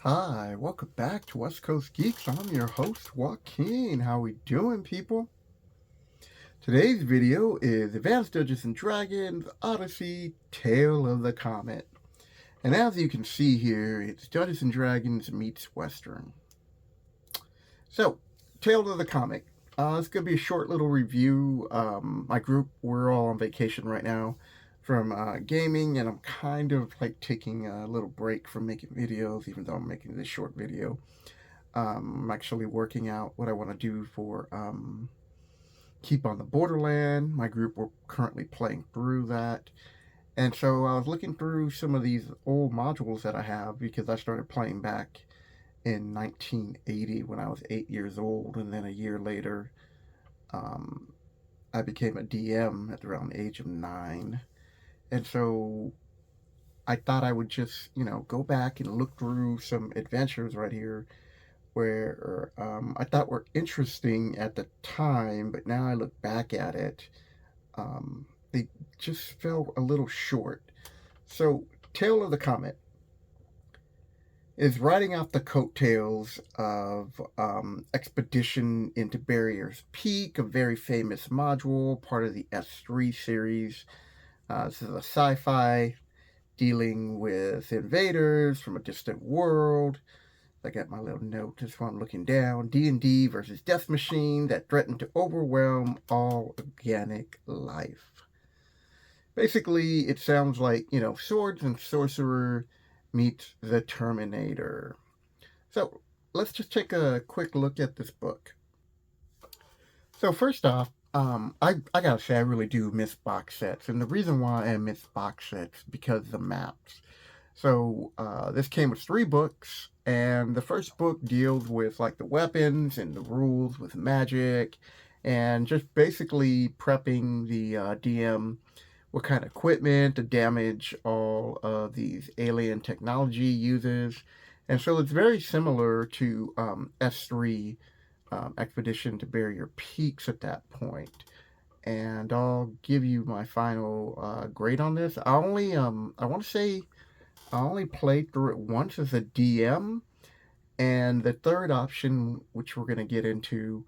Hi, welcome back to West Coast Geeks. I'm your host, Joaquin. How we doing, people? Today's video is Advanced Dungeons & Dragons Odyssey, Tale of the Comet. And as you can see here, it's Dungeons & Dragons meets Western. So, Tale of the Comet. It's going to be a short little review. My group, we're all on vacation right now from gaming, and I'm kind of like taking a little break from making videos, even though I'm making this short video. I'm actually working out what I want to do for Keep on the Borderland. My group, we're currently playing through that. And so I was looking through some of these old modules that I have because I started playing back in 1980 when I was 8 years old. And then a year later, I became a DM at around the age of 9. And so I thought I would just, go back and look through some adventures right here where I thought were interesting at the time, but now I look back at it, they just fell a little short. So, Tale of the Comet is riding off the coattails of Expedition into Barrier's Peak, a very famous module, part of the S3 series. This is a sci-fi dealing with invaders from a distant world. I got my little note just while I'm looking down. D&D versus Death Machine that threaten to overwhelm all organic life. Basically, it sounds like, Swords and Sorcerer meets the Terminator. So, let's just take a quick look at this book. So, first off, I gotta say, I really do miss box sets. And the reason why I miss box sets because of the maps. So this came with 3 books, and the first book deals with like the weapons and the rules with magic, and just basically prepping the DM what kind of equipment to damage all of these alien technology uses. And so it's very similar to S3 Expedition to Barrier Peaks at that point. And I'll give you my final grade on this. I want to say I only played through it once as a DM, and the third option, which we're going to get into,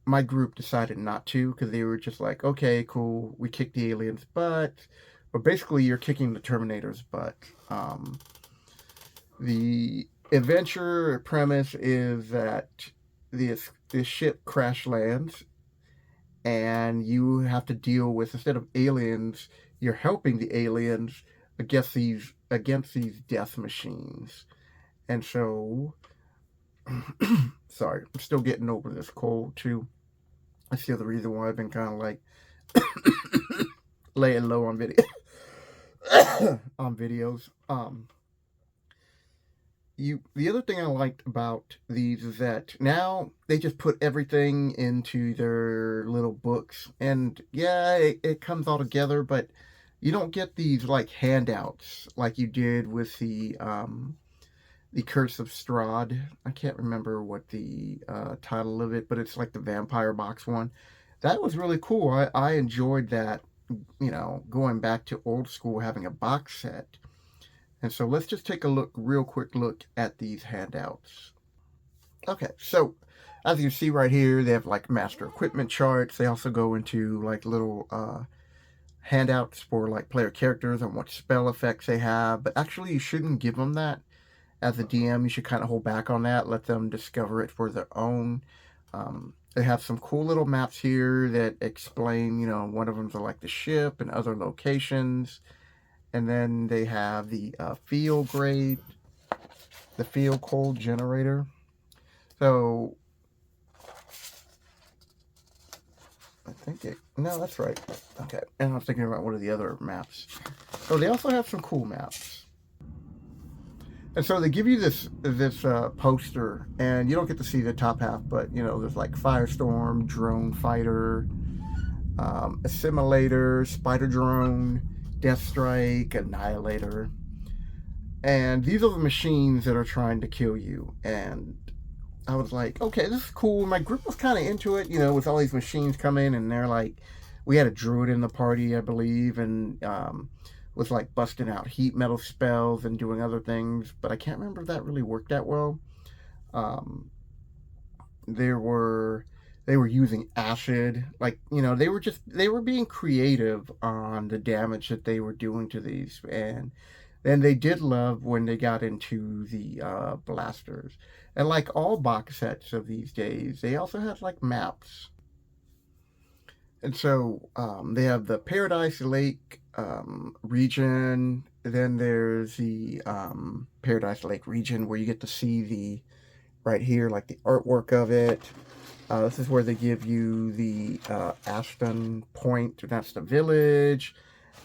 my group decided not to because they were just like, okay, cool, we kicked the aliens' butt, but basically you're kicking the Terminator's butt. The adventure premise is that this ship crash lands, and you have to deal with, instead of aliens, you're helping the aliens against these death machines. And so sorry, I'm still getting over this cold too. That's the other reason why I've been kind of like laying low on video on videos. The other thing I liked about these is that now they just put everything into their little books, and yeah, it comes all together, but you don't get these like handouts like you did with the Curse of Strahd. I can't remember what the title of it, but it's like the vampire box one. That was really cool. I enjoyed that, going back to old school, having a box set. And so let's just take a real quick look at these handouts. Okay, so as you see right here, they have like master equipment charts. They also go into like little handouts for like player characters and what spell effects they have. But actually, you shouldn't give them that. As a DM, you should kind of hold back on that. Let them discover it for their own. They have some cool little maps here that explain, one of them's like the ship and other locations. And then they have the field grade, the field cold generator. So I think no, that's right. Okay, and I was thinking about one of the other maps. So they also have some cool maps. And so they give you this poster, and you don't get to see the top half, but there's like Firestorm, Drone Fighter, Assimilator, Spider Drone, Death Strike, Annihilator. And these are the machines that are trying to kill you. And I was like, okay, this is cool. My group was kind of into it, with all these machines coming, and they're like, we had a druid in the party, I believe, and was like busting out heat metal spells and doing other things, but I can't remember if that really worked that well. Um, there were they were using acid, like, they were being creative on the damage that they were doing to these. And then they did love when they got into the blasters. And like all box sets of these days, they also had like maps. And so they have the Paradise Lake region. Then there's the Paradise Lake region where you get to see the right here, like the artwork of it. This is where they give you the Aston Point. That's the village.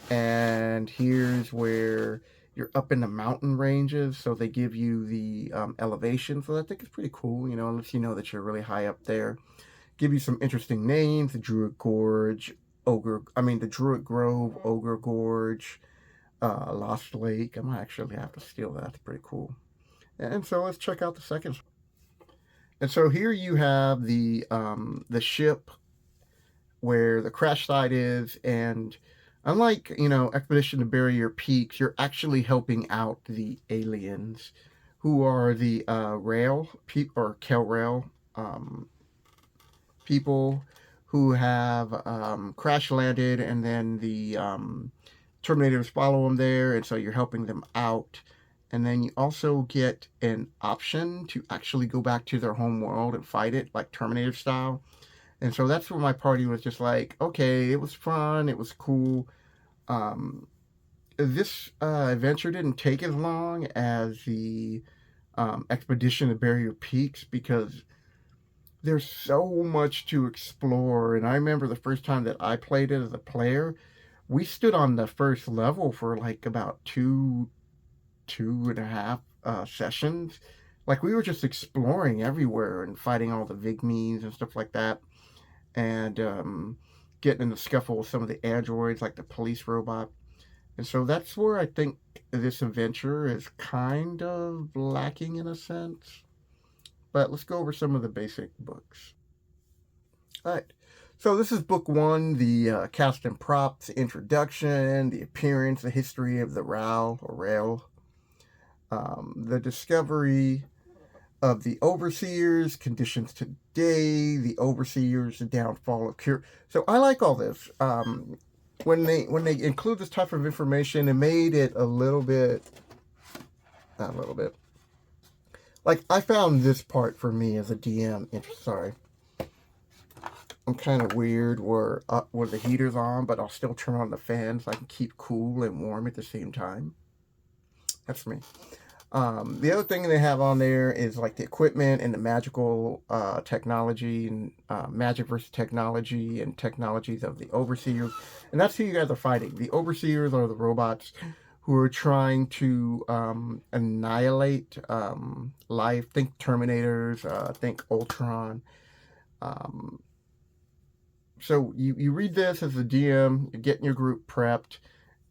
And here's where you're up in the mountain ranges. So they give you the elevation. So I think it's pretty cool, lets you know that you're really high up there. Give you some interesting names: the Druid Gorge, the Druid Grove, Ogre Gorge, Lost Lake. I might actually have to steal that. It's pretty cool. And so let's check out the second. And so here you have the ship where the crash site is, and unlike Expedition to Barrier Peaks, you're actually helping out the aliens, who are the rail or Kel-Rail people who have crash landed, and then the Terminators follow them there, and so you're helping them out. And then you also get an option to actually go back to their home world and fight it, like Terminator style. And so that's where my party was just like, okay, it was fun, it was cool. This adventure didn't take as long as the Expedition to Barrier Peaks, because there's so much to explore. And I remember the first time that I played it as a player, we stood on the first level for like about two and a half sessions. Like, we were just exploring everywhere and fighting all the Vigmies and stuff like that, and getting in the scuffle with some of the androids, like the police robot. And so that's where I think this adventure is kind of lacking in a sense. But let's go over some of the basic books. All right. So this is book one, the cast and props, introduction, the appearance, the history of the RAL or Rail, the discovery of the Overseers, conditions today, the Overseers, the downfall of Cure. So I like all this. When they include this type of information, it made it a little bit, not a little bit. Like, I found this part for me as a DM. Sorry, I'm kind of weird where the heater's on, but I'll still turn on the fan so I can keep cool and warm at the same time. That's me. The other thing they have on there is like the equipment and the magical technology, and magic versus technology and technologies of the Overseers. And that's who you guys are fighting. The Overseers are the robots who are trying to annihilate life. Think Terminators, think Ultron. So you read this as a DM, you're getting your group prepped.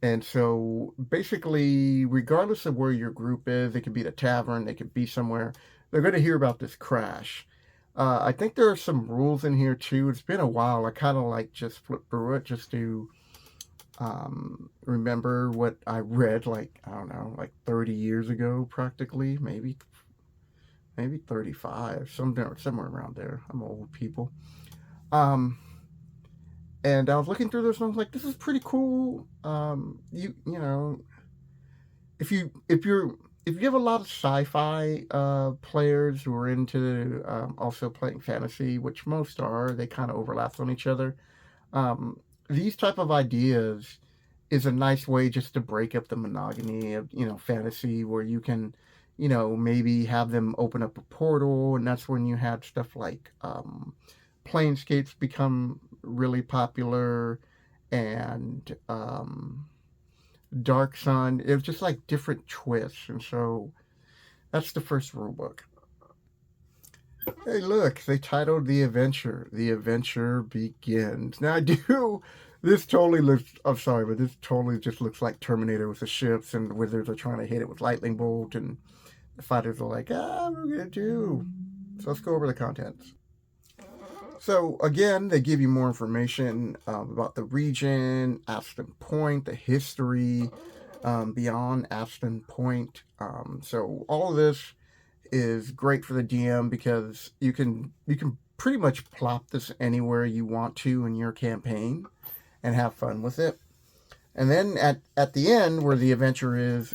And so basically, regardless of where your group is, it could be the tavern, they could be somewhere, they're going to hear about this crash. I think there are some rules in here too. It's been a while. I kind of like just flipped through it just to remember what I read, like, I don't know, like 30 years ago, practically, maybe 35, somewhere around there. I'm old people. And I was looking through this and I was like, this is pretty cool. You know, if you have a lot of sci-fi players who are into also playing fantasy, which most are, they kind of overlap on each other. These type of ideas is a nice way just to break up the monotony of fantasy, where you can maybe have them open up a portal, and that's when you had stuff like Planescapes become really popular, and Dark Sun. It was just like different twists, and so that's the first rule book. Hey, look, they titled The Adventure. The Adventure Begins. Now, I do. This totally looks. I'm sorry, but this totally just looks like Terminator with the ships, and the wizards are trying to hit it with lightning bolt, and the fighters are like, what are we gonna do? So let's go over the contents. So again, they give you more information about the region, Aston Point, the history beyond Aston Point. So all of this is great for the DM because you can pretty much plop this anywhere you want to in your campaign and have fun with it. And then at the end, where the adventure is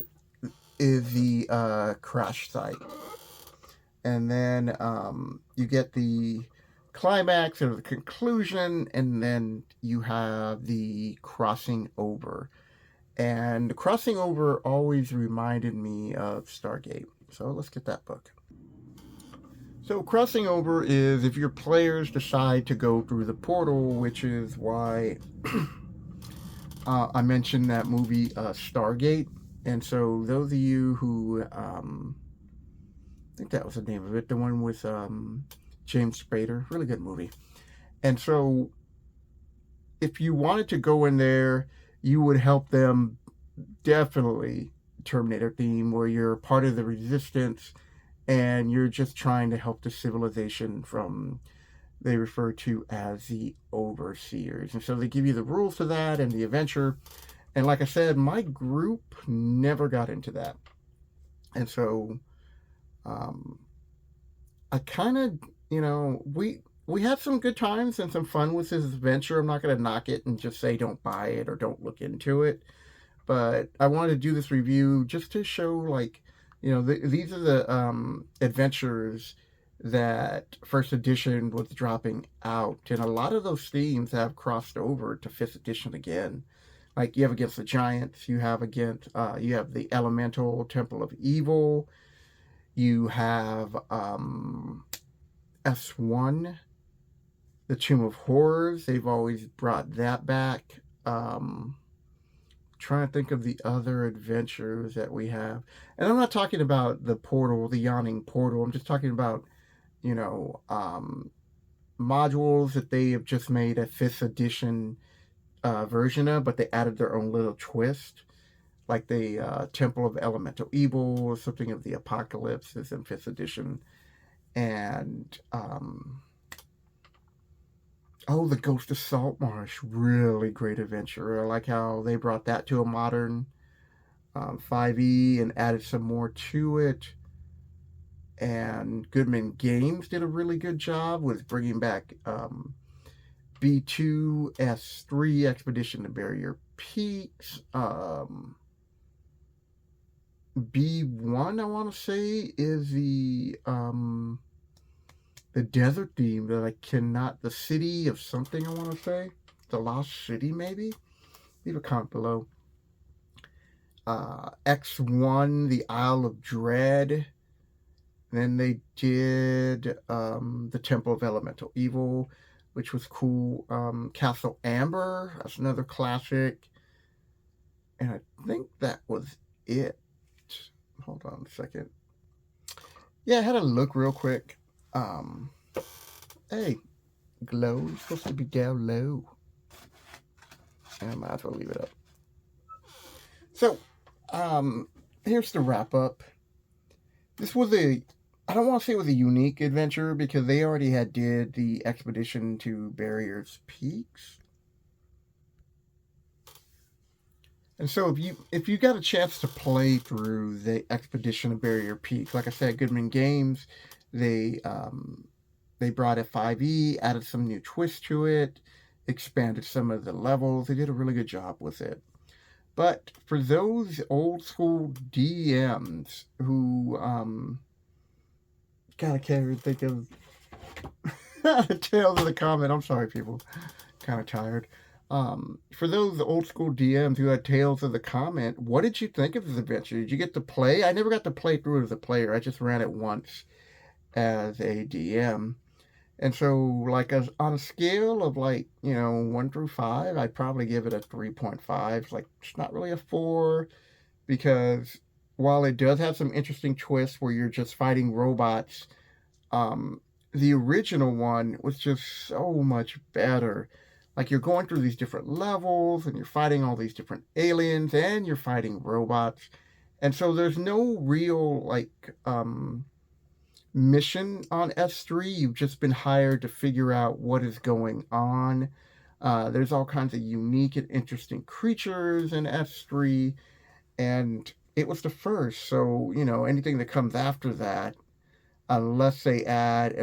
the crash site, and then you get the climax or the conclusion, and then you have the crossing over. And the crossing over always reminded me of Stargate. So let's get that book. So crossing over is if your players decide to go through the portal, which is why I mentioned that movie Stargate. And so those of you who I think that was the name of it, the one with James Spader, really good movie. And so if you wanted to go in there, you would help them definitely Terminator theme, where you're part of the resistance and you're just trying to help the civilization from they refer to as the overseers. And so they give you the rules for that and the adventure. And like I said, my group never got into that. And so I kind of, we had some good times and some fun with this adventure. I'm not going to knock it and just say don't buy it or don't look into it. But I wanted to do this review just to show, like, these are the adventures that first edition was dropping out, and a lot of those themes have crossed over to fifth edition again. Like you have against the giants, you have the elemental temple of evil, you have S1, the Tomb of Horrors. They've always brought that back. Trying to think of the other adventures that we have. And I'm not talking about the portal, the yawning portal. I'm just talking about, modules that they have just made a 5th edition version of, but they added their own little twist. Like the Temple of Elemental Evil or something of the Apocalypse is in 5th edition. And the Ghost of Saltmarsh, really great adventure. I like how they brought that to a modern 5e and added some more to it. And Goodman Games did a really good job with bringing back B2, S3, Expedition to Barrier Peaks. B1, I want to say, is the desert theme that I cannot, the city of something, I want to say. The Lost City, maybe? Leave a comment below. X1, the Isle of Dread. Then they did the Temple of Elemental Evil, which was cool. Castle Amber, that's another classic. And I think that was it. Hold on a second. Yeah, I had a look real quick. Hey, glow, you're supposed to be down low. I might as well leave it up. So, here's the wrap up. This was I don't want to say it was a unique adventure because they already did the Expedition to Barriers Peaks. And so if you got a chance to play through the Expedition to Barrier Peaks, like I said, Goodman Games, they brought a 5e, added some new twists to it, expanded some of the levels. They did a really good job with it. But for those old school DMs who God, I can't even think of Tales of the Comet. I'm sorry, people. Kind of tired. For those old school DMs who had Tales of the Comet, what did you think of this adventure? Did you get to play? I never got to play through it as a player. I just ran it once as a DM. And so, like, on a scale of, 1 through 5, I'd probably give it a 3.5. Like, it's not really a 4, because while it does have some interesting twists where you're just fighting robots, the original one was just so much better. Like, you're going through these different levels, and you're fighting all these different aliens, and you're fighting robots. And so there's no real, mission on S3. You've just been hired to figure out what is going on. There's all kinds of unique and interesting creatures in S3, and it was the first. So, anything that comes after that, unless they add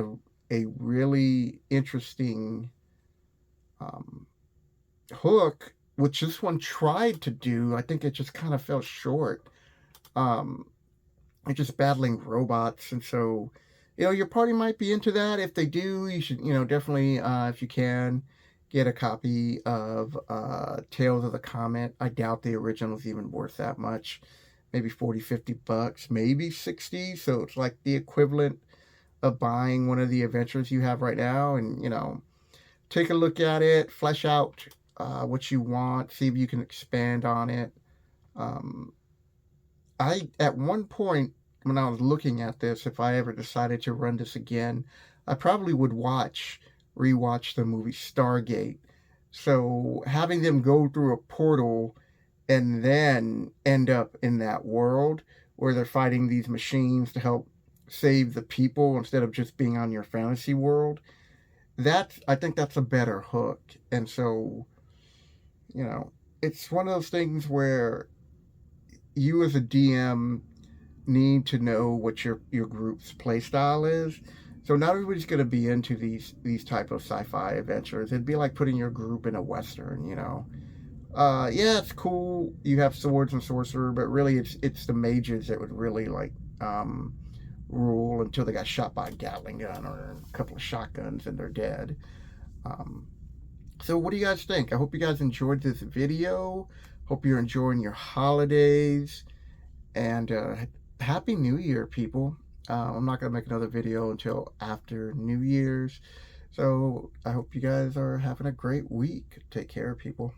a really interesting um, hook, which this one tried to do, I think it just kind of fell short. Um, they're just battling robots, and so your party might be into that. If they do, you should definitely, if you can, get a copy of Tales of the Comet. I doubt the original is even worth that much. Maybe 40, $50, maybe 60. So it's like the equivalent of buying one of the adventures you have right now, and take a look at it, flesh out what you want, see if you can expand on it. um, I, at one point, when I was looking at this, if I ever decided to run this again, I probably would rewatch the movie Stargate. So having them go through a portal and then end up in that world where they're fighting these machines to help save the people instead of just being on your fantasy world, I think that's a better hook. And so, you know, it's one of those things where you as a DM need to know what your group's play style is. So not everybody's going to be into these type of sci-fi adventures. It'd be like putting your group in a western. Yeah, it's cool. You have swords and sorcerer, but really it's the mages that would really like rule until they got shot by a Gatling gun or a couple of shotguns and they're dead. Um, so what do you guys think? I hope you guys enjoyed this video. Hope you're enjoying your holidays. And Happy New Year, people. I'm not going to make another video until after New Year's. So I hope you guys are having a great week. Take care, people.